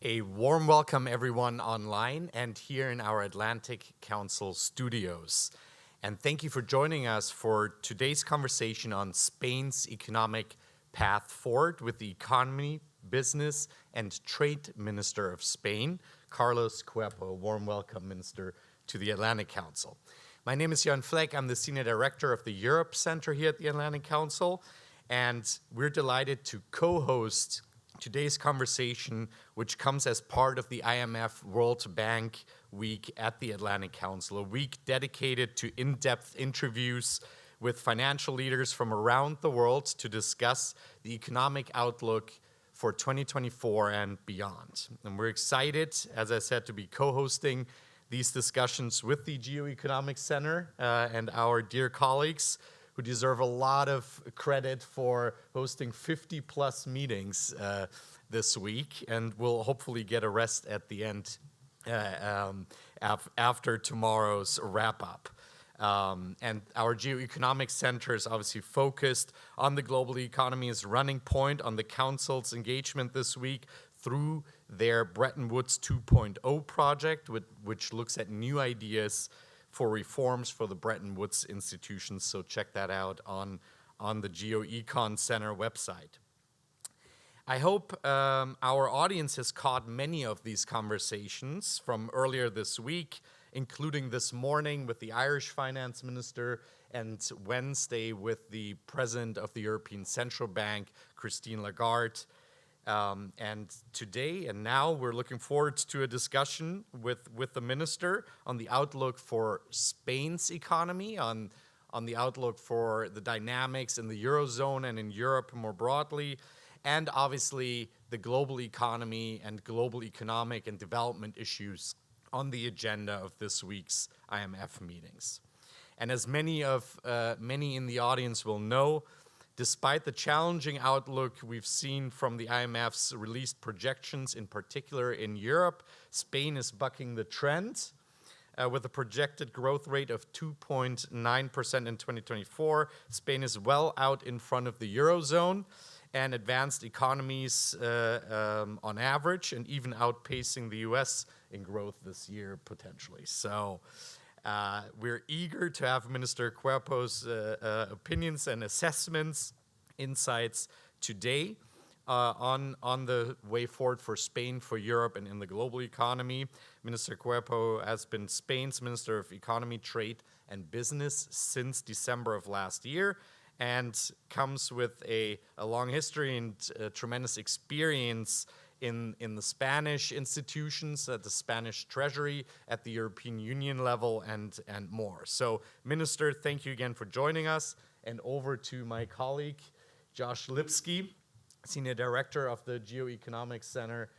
A warm welcome, everyone online and here in our Atlantic Council studios. And thank you for joining us for today's conversation on Spain's economic path forward with the Economy, Business and Trade Minister of Spain, Carlos Cuerpo. A warm welcome, Minister, to the Atlantic Council. My name is Jan Fleck. I'm the Senior Director of the Europe Center here at the Atlantic Council. And we're delighted to co-host today's conversation, which comes as part of the IMF-World Bank Week at the Atlantic Council, a week dedicated to in-depth interviews with financial leaders from around the world to discuss the economic outlook for 2024 and beyond. And we're excited, as I said, to be co-hosting these discussions with the Geo-Economic Center and our dear colleagues who deserve a lot of credit for hosting 50-plus meetings this week, and will hopefully get a rest at the end after tomorrow's wrap-up. And our Geo-Economic Center is obviously focused on the global economy as running point on the Council's engagement this week through their Bretton Woods 2.0 project, which looks at new ideas for reforms for the Bretton Woods institutions. So check that out on the Geo-Econ Center website. I hope our audience has caught many of these conversations from earlier this week, including this morning with the Irish Finance Minister and Wednesday with the President of the European Central Bank, Christine Lagarde. And today and now we're looking forward to a discussion with the minister on the outlook for Spain's economy, on the outlook for the dynamics in the Eurozone and in Europe more broadly, and obviously the global economy and global economic and development issues on the agenda of this week's IMF meetings. And as many in the audience will know, despite the challenging outlook we've seen from the IMF's released projections, in particular in Europe, Spain is bucking the trend with a projected growth rate of 2.9% in 2024. Spain is well out in front of the Eurozone and advanced economies on average, and even outpacing the US in growth this year potentially. So we're eager to have Minister Cuerpo's opinions and assessments, insights today on the way forward for Spain, for Europe, and in the global economy. Minister Cuerpo has been Spain's Minister of Economy, Trade, and Business since December of last year, and comes with a long history and tremendous experience in the Spanish institutions, at the Spanish Treasury, at the European Union level, and more. So, Minister, thank you again for joining us. And over to my colleague, Josh Lipsky, Senior Director of the Geo-Economic Center,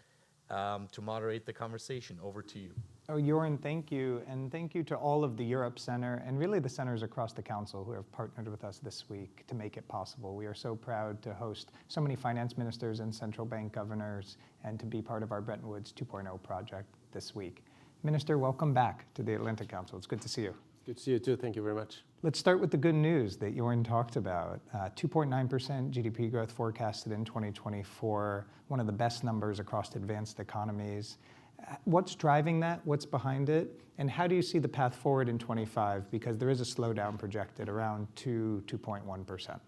to moderate the conversation. Over to you. Oh, Joran, thank you. And thank you to all of the Europe Center and really the centers across the Council who have partnered with us this week to make it possible. We are so proud to host so many finance ministers and central bank governors and to be part of our Bretton Woods 2.0 project this week. Minister, welcome back to the Atlantic Council. It's good to see you. Good to see you too. Thank you very much. Let's start with the good news that Joran talked about. 2.9% GDP growth forecasted in 2024, one of the best numbers across advanced economies. What's driving that? What's behind it? And how do you see the path forward in 25? Because there is a slowdown projected around 2.1%.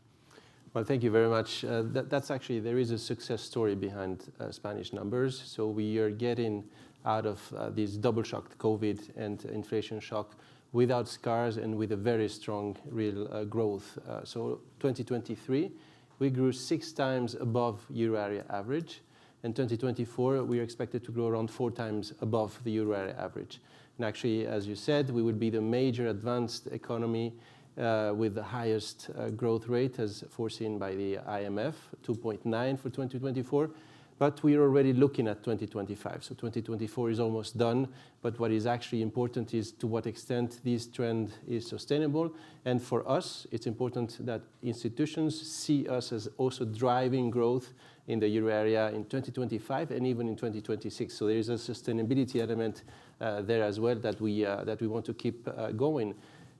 Well, thank you very much. That's actually, there is a success story behind Spanish numbers. So we are getting out of this double shock, COVID and inflation shock, without scars and with a very strong real growth. So 2023, we grew 6 times above euro area average. In 2024, we are expected to grow around 4 times above the euro area average. And actually, as you said, we would be the major advanced economy with the highest growth rate as foreseen by the IMF, 2.9 for 2024. But we are already looking at 2025. So 2024 is almost done. But what is actually important is to what extent this trend is sustainable. And for us, it's important that institutions see us as also driving growth in the euro area in 2025 and even in 2026. So there is a sustainability element there as well that we want to keep going.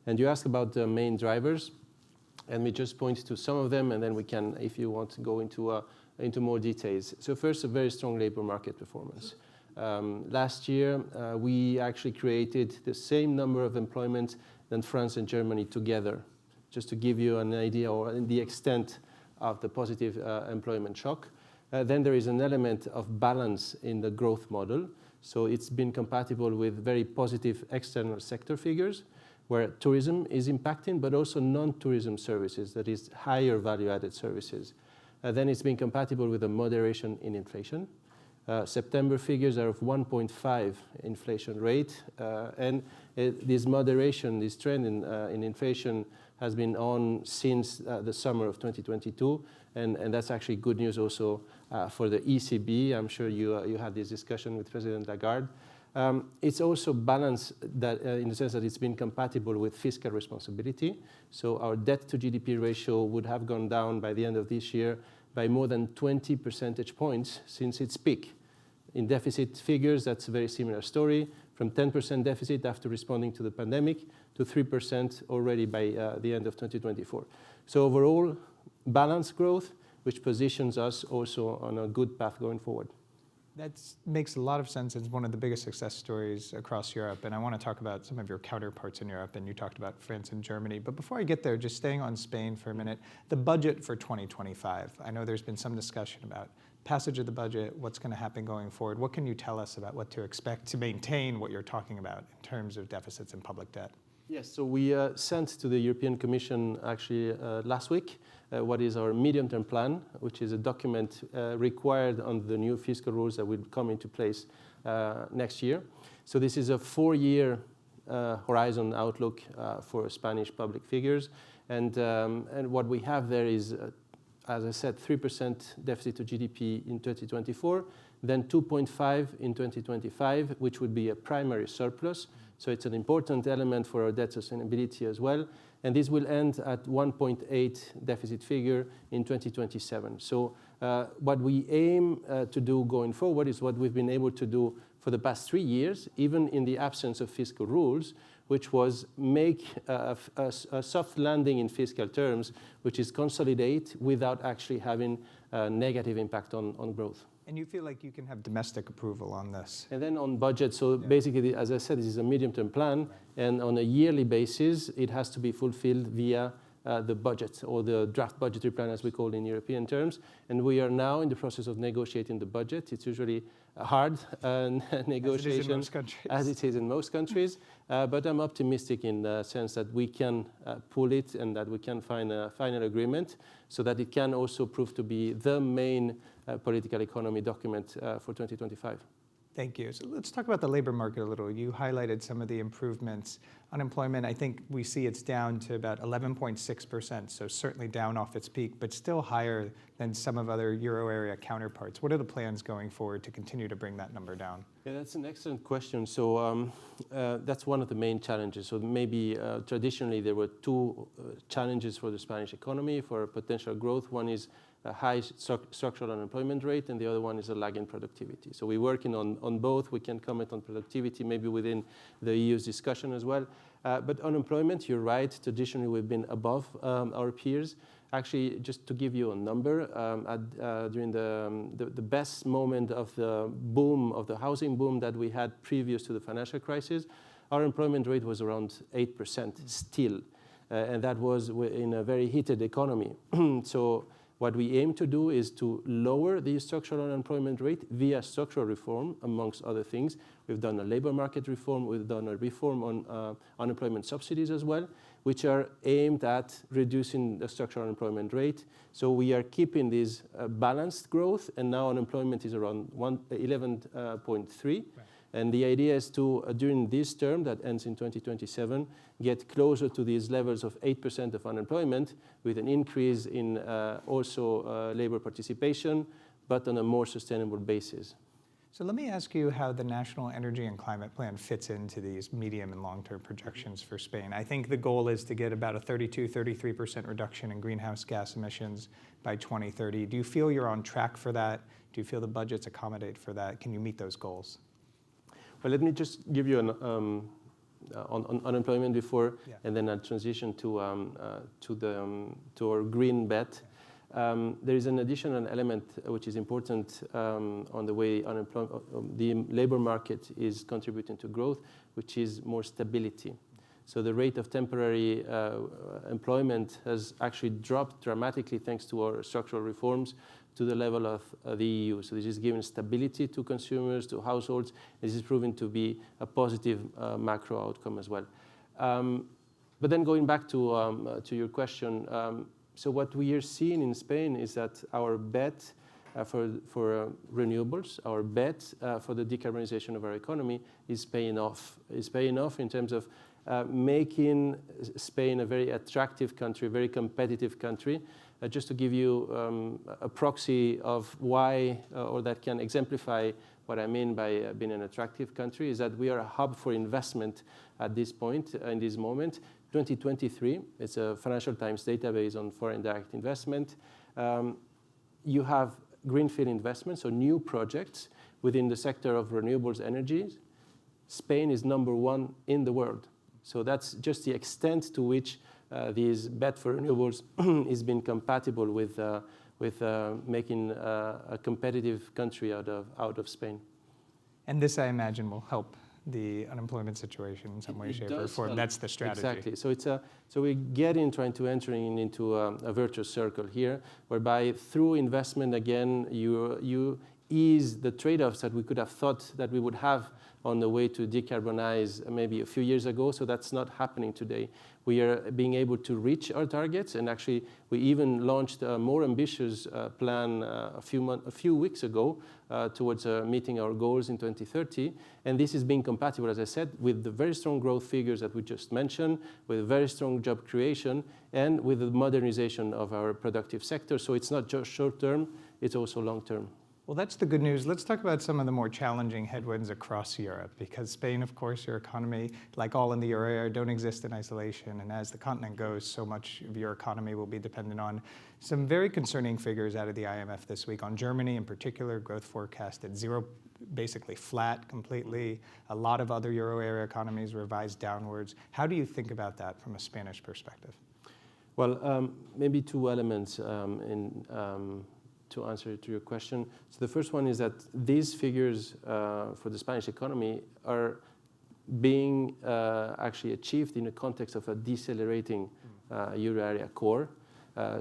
And you asked about the main drivers. Let me just point to some of them, and then we can, if you want, go into into more details. So first, a very strong labor market performance. Last year, we actually created the same number of employment than France and Germany together, just to give you an idea or the extent of the positive employment shock. Then there is an element of balance in the growth model. So it's been compatible with very positive external sector figures, where tourism is impacting, but also non-tourism services, that is higher value-added services. Then it's been compatible with a moderation in inflation. September figures are of 1.5 inflation rate, and this moderation, this trend in inflation has been on since the summer of 2022, and that's actually good news also for the ECB. I'm sure you had this discussion with President Lagarde. It's also balanced that, in the sense that it's been compatible with fiscal responsibility. So our debt to GDP ratio would have gone down by the end of this year by more than 20 percentage points since its peak. In deficit figures, that's a very similar story, from 10% deficit after responding to the pandemic to 3% already by the end of 2024. So overall, balanced growth, which positions us also on a good path going forward. That makes a lot of sense. It's one of the biggest success stories across Europe. And I want to talk about some of your counterparts in Europe. And you talked about France and Germany. But before I get there, just staying on Spain for a minute, the budget for 2025. I know there's been some discussion about passage of the budget, what's going to happen going forward. What can you tell us about what to expect to maintain what you're talking about in terms of deficits and public debt? Yes, so we sent to the European Commission actually last week what is our medium-term plan, which is a document required under the new fiscal rules that will come into place next year. So this is a 4-year horizon outlook for Spanish public figures. And what we have there is, as I said, 3% deficit to GDP in 2024, then 2.5 in 2025, which would be a primary surplus. So it's an important element for our debt sustainability as well. And this will end at 1.8 deficit figure in 2027. So what we aim to do going forward is what we've been able to do for the past 3 years, even in the absence of fiscal rules, which was make a soft landing in fiscal terms, which is consolidate without actually having a negative impact on growth. And you feel like you can have domestic approval on this? And then on budget, so basically, as I said, this is a medium-term plan, and on a yearly basis, it has to be fulfilled via the budget, or the draft budgetary plan, as we call it in European terms. And we are now in the process of negotiating the budget. It's usually a hard negotiation, as it is in most countries. But I'm optimistic in the sense that we can pull it and that we can find a final agreement so that it can also prove to be the main political economy document for 2025. Thank you. So let's talk about the labor market a little. You highlighted some of the improvements. Unemployment, I think we see it's down to about 11.6%, so certainly down off its peak, but still higher than some of other euro area counterparts. What are the plans going forward to continue to bring that number down? Yeah, that's an excellent question. So that's one of the main challenges. So maybe traditionally there were two challenges for the Spanish economy for potential growth. One is a high structural unemployment rate, and the other one is a lag in productivity. So we're working on both. We can comment on productivity maybe within the EU's discussion as well. But unemployment, you're right, traditionally we've been above our peers. Actually, just to give you a number, during the best moment of the boom, of the housing boom that we had previous to the financial crisis, our employment rate was around 8% still. And that was in a very heated economy. So what we aim to do is to lower the structural unemployment rate via structural reform, amongst other things. We've done a labor market reform. We've done a reform on unemployment subsidies as well, which are aimed at reducing the structural unemployment rate. So we are keeping this balanced growth, and now unemployment is around 11.3. Right. And the idea is to, during this term that ends in 2027, get closer to these levels of 8% of unemployment with an increase in also labor participation, but on a more sustainable basis. So let me ask you how the National Energy and Climate Plan fits into these medium and long-term projections for Spain. I think the goal is to get about a 33% reduction in greenhouse gas emissions by 2030. Do you feel you're on track for that? Do you feel the budgets accommodate for that? Can you meet those goals? Well, let me just give you on unemployment before, and then I'll transition to our green bet. There is an additional element which is important on the way the labor market is contributing to growth, which is more stability. So the rate of temporary employment has actually dropped dramatically thanks to our structural reforms to the level of the EU. So this is giving stability to consumers, to households. This is proving to be a positive macro outcome as well. But then going back to your question, so what we are seeing in Spain is that our bet for renewables, our bet for the decarbonization of our economy is paying off. It's paying off in terms of making Spain a very attractive country, a very competitive country. Just to give you a proxy of why, or that can exemplify what I mean by being an attractive country, is that we are a hub for investment at this point, in this moment. 2023, it's a Financial Times database on foreign direct investment. You have greenfield investments, so new projects within the sector of renewables energies. Spain is #1 in the world. So that's just the extent to which this bet for renewables is being compatible with making a competitive country out of Spain. And this, I imagine, will help the unemployment situation in some way, shape, or form. That's the strategy. Exactly. So we get in trying to enter into a virtuous circle here, whereby through investment again, you ease the trade-offs that we could have thought that we would have on the way to decarbonize maybe a few years ago. So that's not happening today. We are being able to reach our targets, and actually we even launched a more ambitious plan a few weeks ago towards meeting our goals in 2030. And this is being compatible, as I said, with the very strong growth figures that we just mentioned, with very strong job creation, and with the modernization of our productive sector. So it's not just short-term, it's also long-term. Well, that's the good news. Let's talk about some of the more challenging headwinds across Europe, because Spain, of course, your economy, like all in the euro area, don't exist in isolation. And as the continent goes, so much of your economy will be dependent on some very concerning figures out of the IMF this week. On Germany in particular, growth forecast at 0, basically flat completely. A lot of other euro area economies revised downwards. How do you think about that from a Spanish perspective? Well, maybe two elements to answer to your question. So the first one is that these figures for the Spanish economy are being actually achieved in the context of a decelerating euro area core.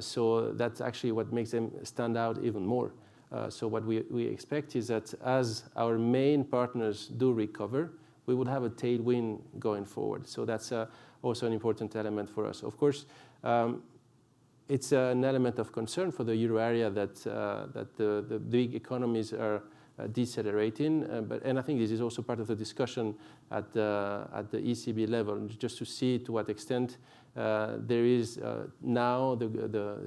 So that's actually what makes them stand out even more. So what we expect is that as our main partners do recover, we would have a tailwind going forward. So that's also an important element for us. Of course, it's an element of concern for the euro area that the big economies are decelerating, and I think this is also part of the discussion at the ECB level, just to see to what extent there is now the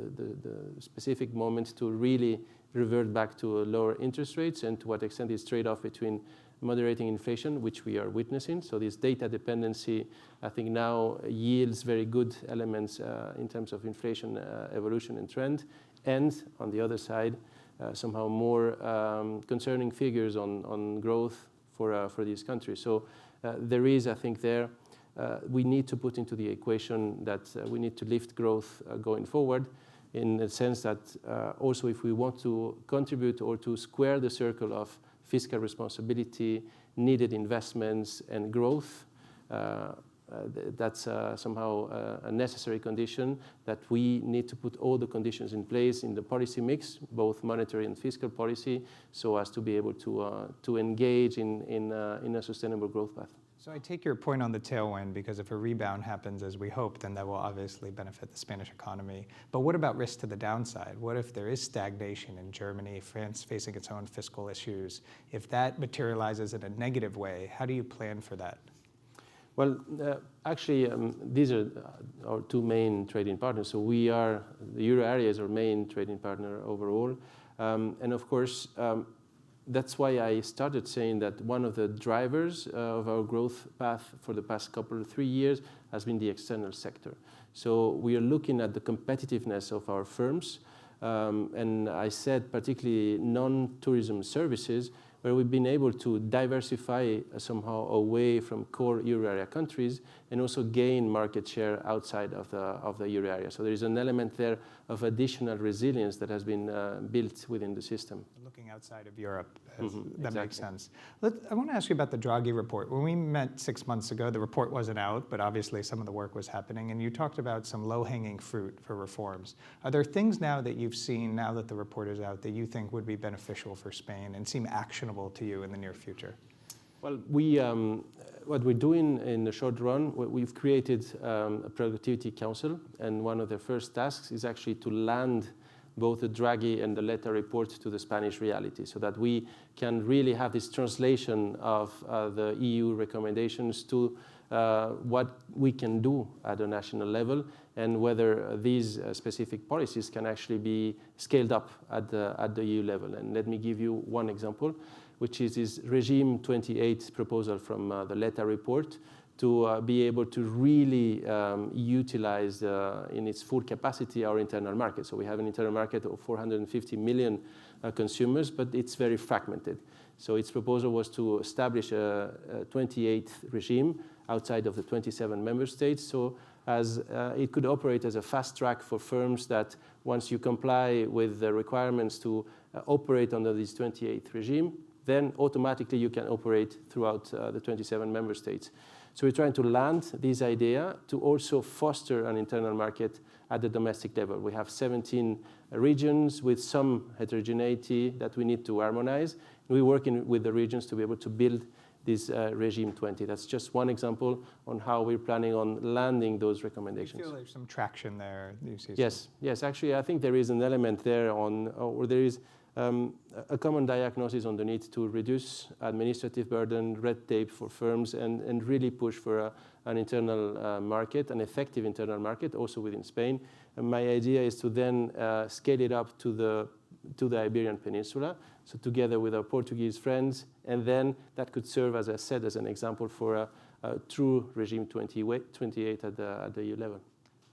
specific moment to really revert back to lower interest rates, and to what extent this trade-off between moderating inflation, which we are witnessing. So this data dependency, I think now yields very good elements in terms of inflation evolution and trend. And on the other side, somehow more concerning figures on growth for these countries. So there is, I think we need to put into the equation that we need to lift growth going forward, in the sense that also if we want to contribute or to square the circle of fiscal responsibility, needed investments, and growth, that's somehow a necessary condition, that we need to put all the conditions in place in the policy mix, both monetary and fiscal policy, so as to be able to engage in a sustainable growth path. So I take your point on the tailwind, because if a rebound happens as we hope, then that will obviously benefit the Spanish economy. But what about risk to the downside? What if there is stagnation in Germany, France facing its own fiscal issues? If that materializes in a negative way, how do you plan for that? Well, actually, these are our two main trading partners. So the euro area is our main trading partner overall. And of course, that's why I started saying that one of the drivers of our growth path for the past 3 years has been the external sector. So we are looking at the competitiveness of our firms. And I said particularly non-tourism services, where we've been able to diversify somehow away from core euro area countries and also gain market share outside of the euro area. So there is an element there of additional resilience that has been built within the system. Looking outside of Europe, that Exactly. makes sense. I want to ask you about the Draghi report. When we met 6 months ago, the report wasn't out, but obviously some of the work was happening, and you talked about some low-hanging fruit for reforms. Are there things now that you've seen, now that the report is out, that you think would be beneficial for Spain and seem actionable to you in the near future? Well, what we're doing in the short run, we've created a productivity council, and one of the first tasks is actually to land both the Draghi and the Letta report to the Spanish reality, so that we can really have this translation of the EU recommendations to what we can do at a national level, and whether these specific policies can actually be scaled up at the EU level. And let me give you one example, which is this regime 28 proposal from the Letta report, to be able to really utilize in its full capacity our internal market. So we have an internal market of 450 million consumers, but it's very fragmented. So its proposal was to establish a 28th regime outside of the 27 member states, so as it could operate as a fast track for firms that once you comply with the requirements to operate under this 28th regime, then automatically you can operate throughout the 27 member states. So we're trying to land this idea to also foster an internal market at the domestic level. We have 17 regions with some heterogeneity that we need to harmonize. We're working with the regions to be able to build this regime 20. That's just one example on how we're planning on landing those recommendations. Do you feel there's some traction there? Yes. Actually, I think there is an element there or there is a common diagnosis on the need to reduce administrative burden, red tape for firms, and really push for an internal market, an effective internal market, also within Spain. And my idea is to then scale it up to the Iberian Peninsula, so together with our Portuguese friends, and then that could serve, as I said, as an example for a true regime 28 at the EU level.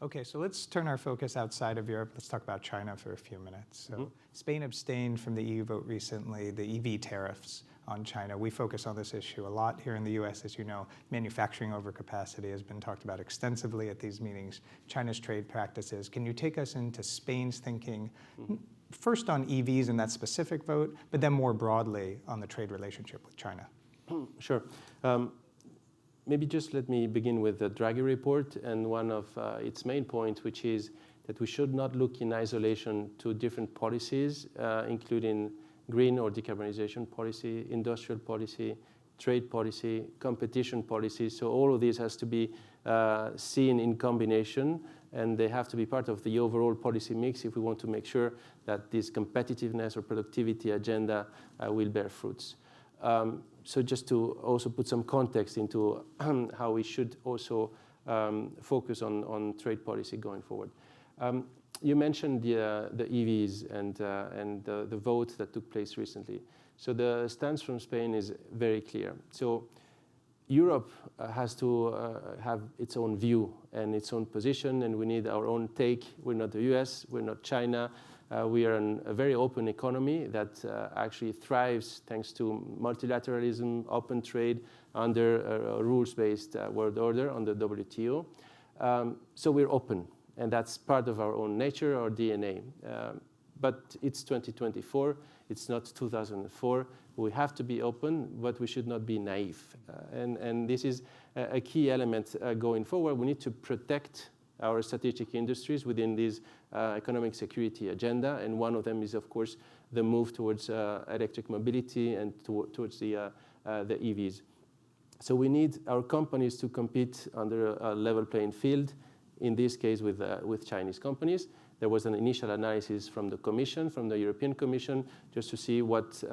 Okay, so let's turn our focus outside of Europe. Let's talk about China for a few minutes. So Spain abstained from the EU vote recently, the EV tariffs on China. We focus on this issue a lot here in the US. As you know, manufacturing overcapacity has been talked about extensively at these meetings, China's trade practices. Can you take us into Spain's thinking, first on EVs and that specific vote, but then more broadly on the trade relationship with China? Sure. Maybe just let me begin with the Draghi report and one of its main points, which is that we should not look in isolation to different policies, including green or decarbonization policy, industrial policy, trade policy, competition policy. So all of these has to be seen in combination, and they have to be part of the overall policy mix if we want to make sure that this competitiveness or productivity agenda will bear fruits. So just to also put some context into how we should also focus on trade policy going forward. You mentioned the EVs and the vote that took place recently. So the stance from Spain is very clear. So Europe has to have its own view and its own position, and we need our own take. We're not the US, we're not China. We are a very open economy that actually thrives thanks to multilateralism, open trade under a rules-based world order on the WTO. So we're open, and that's part of our own nature, our DNA. But it's 2024, it's not 2004. We have to be open, but we should not be naive. And this is a key element going forward. We need to protect our strategic industries within this economic security agenda, and one of them is, of course, the move towards electric mobility and towards the EVs. So we need our companies to compete under a level playing field, in this case with Chinese companies. There was an initial analysis from the Commission, from the European Commission, just to see what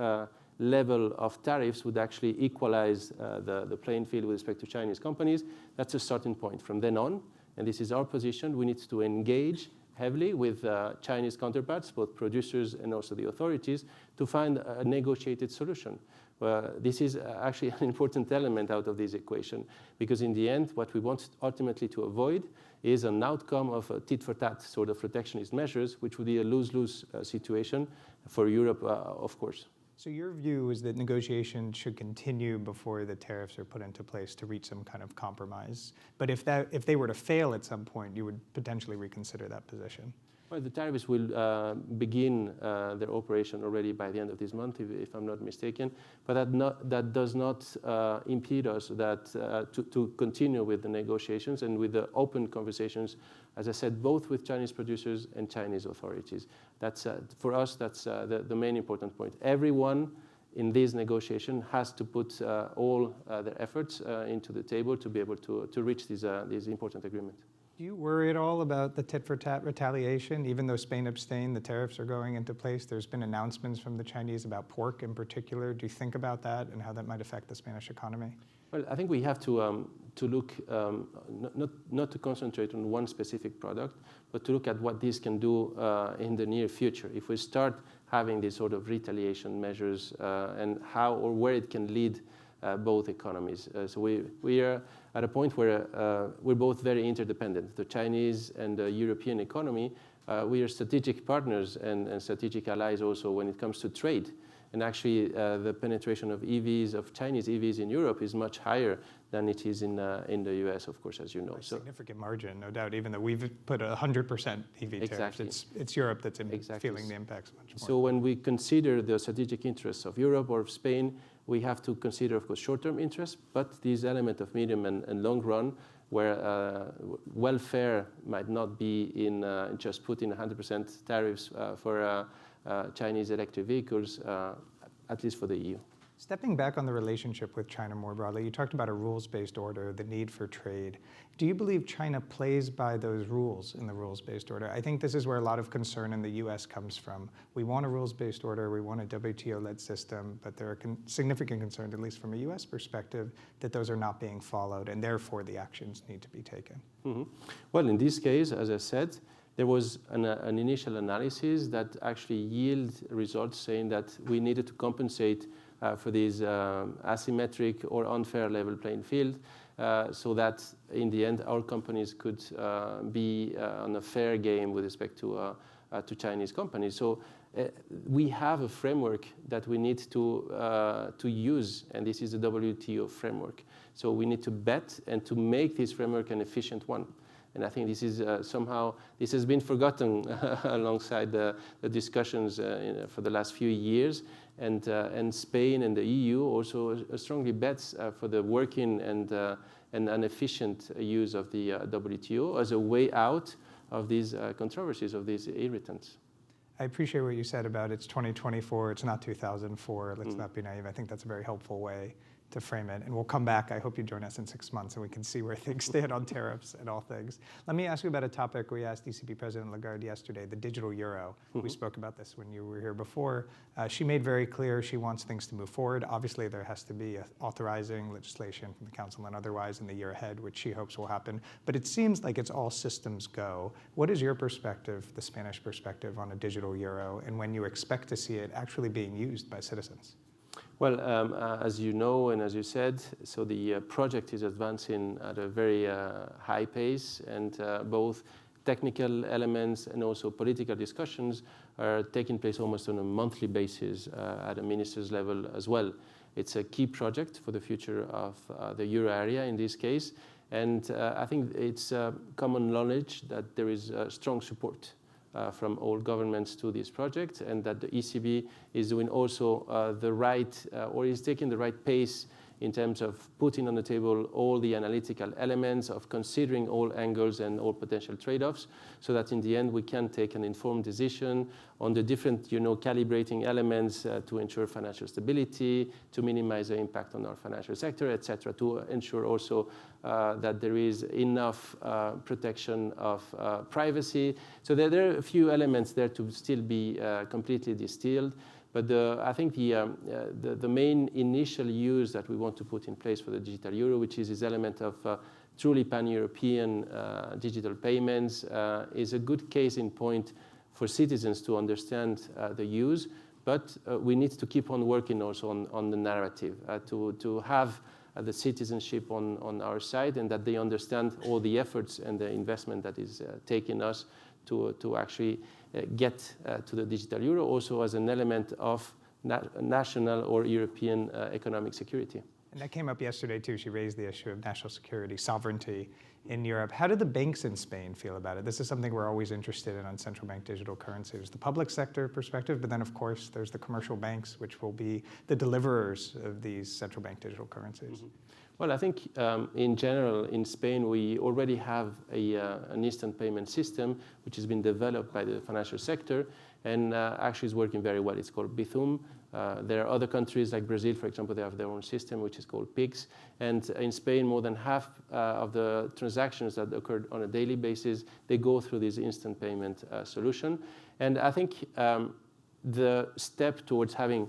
level of tariffs would actually equalize the playing field with respect to Chinese companies. That's a starting point. From then on, and this is our position, we need to engage heavily with Chinese counterparts, both producers and also the authorities, to find a negotiated solution. This is actually an important element out of this equation, because in the end, what we want ultimately to avoid is an outcome of a tit-for-tat sort of protectionist measures, which would be a lose-lose situation for Europe, of course. So your view is that negotiations should continue before the tariffs are put into place to reach some kind of compromise. But if they were to fail at some point, you would potentially reconsider that position. Well, the tariffs will begin their operation already by the end of this month, if I'm not mistaken. But that does not impede us to continue with the negotiations and with the open conversations, as I said, both with Chinese producers and Chinese authorities. That's for us, that's the main important point. Everyone in this negotiation has to put all their efforts into the table to be able to reach this important agreement. Do you worry at all about the tit-for-tat retaliation? Even though Spain abstained, the tariffs are going into place. There's been announcements from the Chinese about pork in particular. Do you think about that and how that might affect the Spanish economy? Well, I think we have to look, not to concentrate on one specific product, but to look at what this can do in the near future. If we start having these sort of retaliation measures and how or where it can lead both economies. So we are at a point where we're both very interdependent. The Chinese and the European economy, we are strategic partners and strategic allies also when it comes to trade. And actually, the penetration of EVs, of Chinese EVs in Europe is much higher than it is in the US, of course, as you know. A significant margin, no doubt, even though we've put 100% EV tariffs. It's Europe that's feeling the impacts much more. So when we consider the strategic interests of Europe or of Spain, we have to consider, of course, short-term interests, but this element of medium and long run, where welfare might not be in just putting 100% tariffs for Chinese electric vehicles, at least for the EU. Stepping back on the relationship with China more broadly, you talked about a rules-based order, the need for trade. Do you believe China plays by those rules in the rules-based order? I think this is where a lot of concern in the US comes from. We want a rules-based order, we want a WTO-led system, but there are significant concerns, at least from a US perspective, that those are not being followed, and therefore the actions need to be taken. Mm-hmm. Well, in this case, as I said, there was an initial analysis that actually yielded results saying that we needed to compensate for this asymmetric or unfair level playing field so that in the end our companies could be on a fair game with respect to Chinese companies. So we have a framework that we need to use, and this is the WTO framework. So we need to bet and to make this framework an efficient one. And I think this is somehow, this has been forgotten alongside the discussions for the last few years. And Spain and the EU also strongly bets for the working and an efficient use of the WTO as a way out of these controversies, of these irritants. I appreciate what you said about it's 2024, it's not 2004. Let's not be naive. I think that's a very helpful way to frame it. And we'll come back. I hope you join us in 6 months and we can see where things stand on tariffs and all things. Let me ask you about a topic we asked ECB President Lagarde yesterday, the digital euro. We spoke about this when you were here before. She made very clear she wants things to move forward. Obviously, there has to be authorizing legislation from the Council and otherwise in the year ahead, which she hopes will happen. But it seems like it's all systems go. What is your perspective, the Spanish perspective, on a digital euro and when you expect to see it actually being used by citizens? Well, as you know and as you said, so the project is advancing at a very high pace, and both technical elements and also political discussions are taking place almost on a monthly basis at a minister's level as well. It's a key project for the future of the euro area in this case, and I think it's common knowledge that there is strong support from all governments to this project, and that the ECB is doing also the right, or is taking the right pace in terms of putting on the table all the analytical elements, of considering all angles and all potential trade-offs, so that in the end we can take an informed decision on the different, calibrating elements to ensure financial stability, to minimize the impact on our financial sector, etc., to ensure also that there is enough protection of privacy. So there are a few elements there to still be completely distilled. But I think the main initial use that we want to put in place for the digital euro, which is this element of truly pan-European digital payments, is a good case in point for citizens to understand the use. But we need to keep on working also on the narrative, to have the citizenship on our side, and that they understand all the efforts and the investment that is taking us to actually get to the digital euro, also as an element of national or European economic security. And that came up yesterday too. She raised the issue of national security, sovereignty in Europe. How do the banks in Spain feel about it? This is something we're always interested in on central bank digital currencies, the public sector perspective, but then of course there's the commercial banks, which will be the deliverers of these central bank digital currencies. Mm-hmm. Well, I think in general in Spain we already have an instant payment system which has been developed by the financial sector and actually is working very well. It's called Bizum. There are other countries like Brazil, for example, they have their own system which is called PIX. And in Spain, more than half of the transactions that occurred on a daily basis, they go through this instant payment solution. And I think the step towards having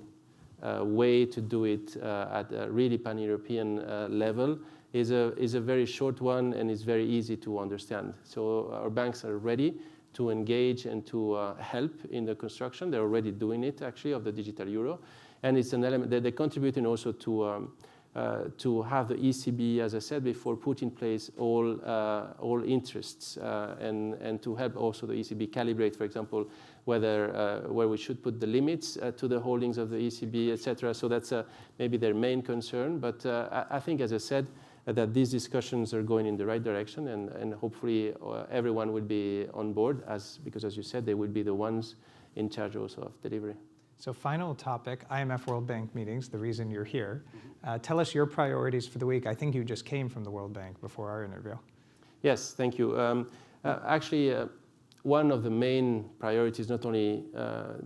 a way to do it at a really pan-European level is a very short one and is very easy to understand. So our banks are ready to engage and to help in the construction. They're already doing it, actually, of the digital euro. And it's an element that they're contributing also to have the ECB, as I said before, put in place all interests and to help also the ECB calibrate, for example, where we should put the limits to the holdings of the ECB, etc. So that's maybe their main concern. But I think, as I said, that these discussions are going in the right direction, and hopefully everyone will be on board, because as you said, they will be the ones in charge also of delivery. So final topic, IMF-World Bank meetings, the reason you're here. Tell us your priorities for the week. I think you just came from the World Bank before our interview. Yes, thank you. Actually, one of the main priorities, not only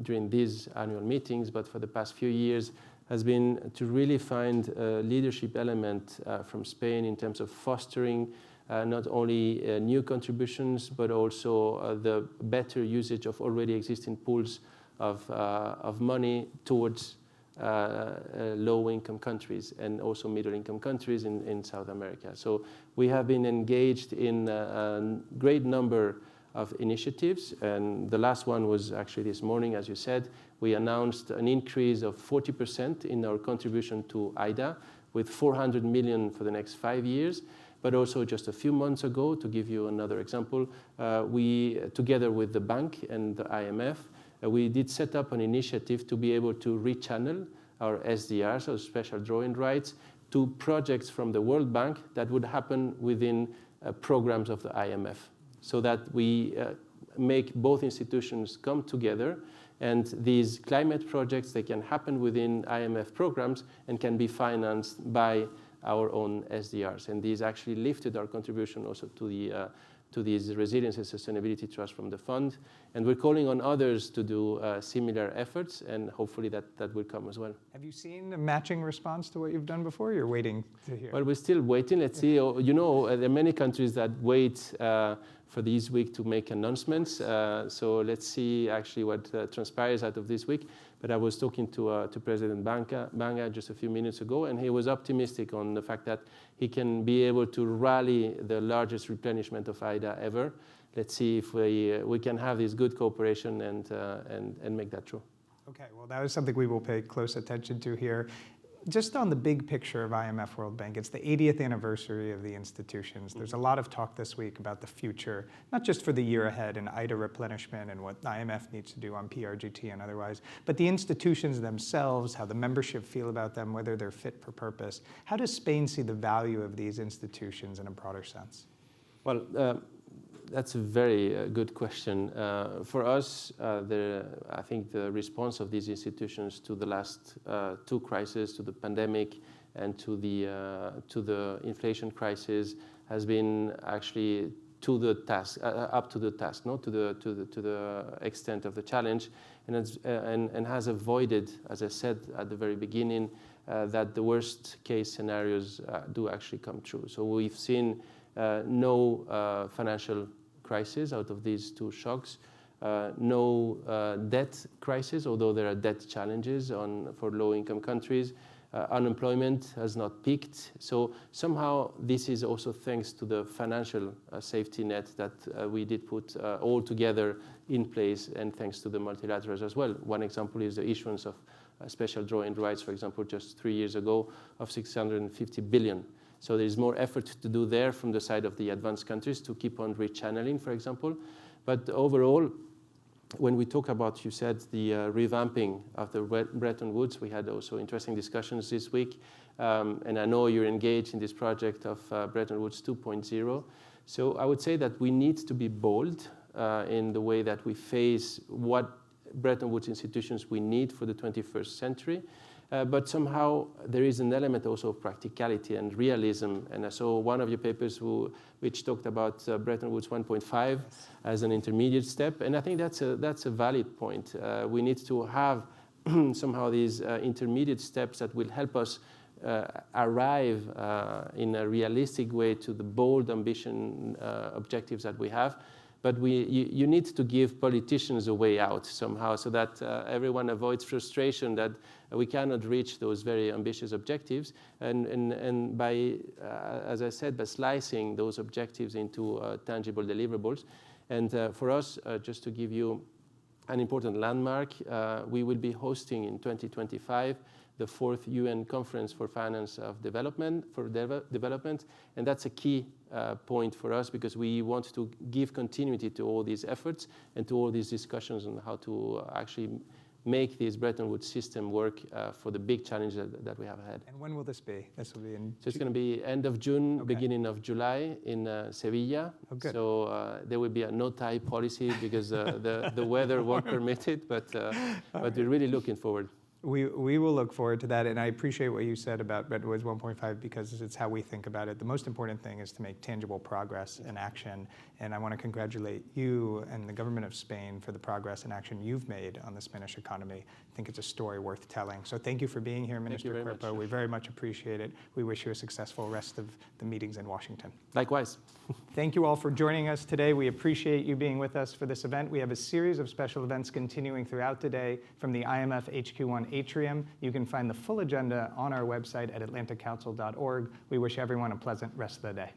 during these annual meetings, but for the past few years, has been to really find a leadership element from Spain in terms of fostering not only new contributions, but also the better usage of already existing pools of money towards low-income countries and also middle-income countries in South America. So we have been engaged in a great number of initiatives, and the last one was actually this morning, as you said. We announced an increase of 40% in our contribution to IDA, with 400 million for the next 5 years. But also just a few months ago, to give you another example, we, together with the bank and the IMF, we did set up an initiative to be able to rechannel our SDRs, so special drawing rights, to projects from the World Bank that would happen within programs of the IMF, so that we make both institutions come together, and these climate projects, they can happen within IMF programs and can be financed by our own SDRs. And these actually lifted our contribution also to these resilience and sustainability trusts from the fund. And we're calling on others to do similar efforts, and hopefully that will come as well. Have you seen a matching response to what you've done before? You're waiting to hear. Well, we're still waiting. Let's see. You know, there are many countries that wait for this week to make announcements. So let's see actually what transpires out of this week. But I was talking to President Banga just a few minutes ago, and he was optimistic on the fact that he can be able to rally the largest replenishment of IDA ever. Let's see if we can have this good cooperation and make that true. Okay, well, that is something we will pay close attention to here. Just on the big picture of IMF World Bank, it's the 80th anniversary of the institutions. There's a lot of talk this week about the future, not just for the year ahead and IDA replenishment and what IMF needs to do on PRGT and otherwise, but the institutions themselves, how the membership feel about them, whether they're fit for purpose. How does Spain see the value of these institutions in a broader sense? Well, that's a very good question. For us, I think the response of these institutions to the last two crises, to the pandemic and to the inflation crisis, has been actually to the task, up to the task, no, to the extent of the challenge, and has avoided, as I said at the very beginning, that the worst case scenarios do actually come true. So we've seen no financial crisis out of these two shocks, no debt crisis, although there are debt challenges for low-income countries. Unemployment has not peaked. So somehow this is also thanks to the financial safety net that we did put all together in place, and thanks to the multilaterals as well. One example is the issuance of special drawing rights, for example, just 3 years ago of 650 billion. So there's more effort to do there from the side of the advanced countries to keep on rechanneling, for example. But overall, when we talk about, you said, the revamping of the Bretton Woods, we had also interesting discussions this week. And I know you're engaged in this project of Bretton Woods 2.0. So I would say that we need to be bold in the way that we face what Bretton Woods institutions we need for the 21st century. But somehow there is an element also of practicality and realism. And I saw one of your papers which talked about Bretton Woods 1.5 as an intermediate step. And I think that's a valid point. We need to have somehow these intermediate steps that will help us arrive in a realistic way to the bold ambition objectives that we have. But you need to give politicians a way out somehow so that everyone avoids frustration that we cannot reach those very ambitious objectives. And by, as I said, by slicing those objectives into tangible deliverables. And for us, just to give you an important landmark, we will be hosting in 2025 the 4th UN Conference for Finance of Development, and that's a key point for us because we want to give continuity to all these efforts and to all these discussions on how to actually make this Bretton Woods system work for the big challenges that we have ahead. And when will this be? This will be in So it's going to be end of June, beginning of July in Sevilla. Oh, good. So there will be a no-tie policy because the weather won't permit it, but we're really looking forward. We will look forward to that, and I appreciate what you said about Bretton Woods 1.5 because it's how we think about it. The most important thing is to make tangible progress and action, and I want to congratulate you and the government of Spain for the progress and action you've made on the Spanish economy. I think it's a story worth telling. So thank you for being here, Minister Cuerpo. We very much appreciate it. We wish you a successful rest of the meetings in Washington. Likewise. Thank you all for joining us today. We appreciate you being with us for this event. We have a series of special events continuing throughout the day from the IMF HQ1 atrium. You can find the full agenda on our website at atlantacouncil.org. We wish everyone a pleasant rest of the day.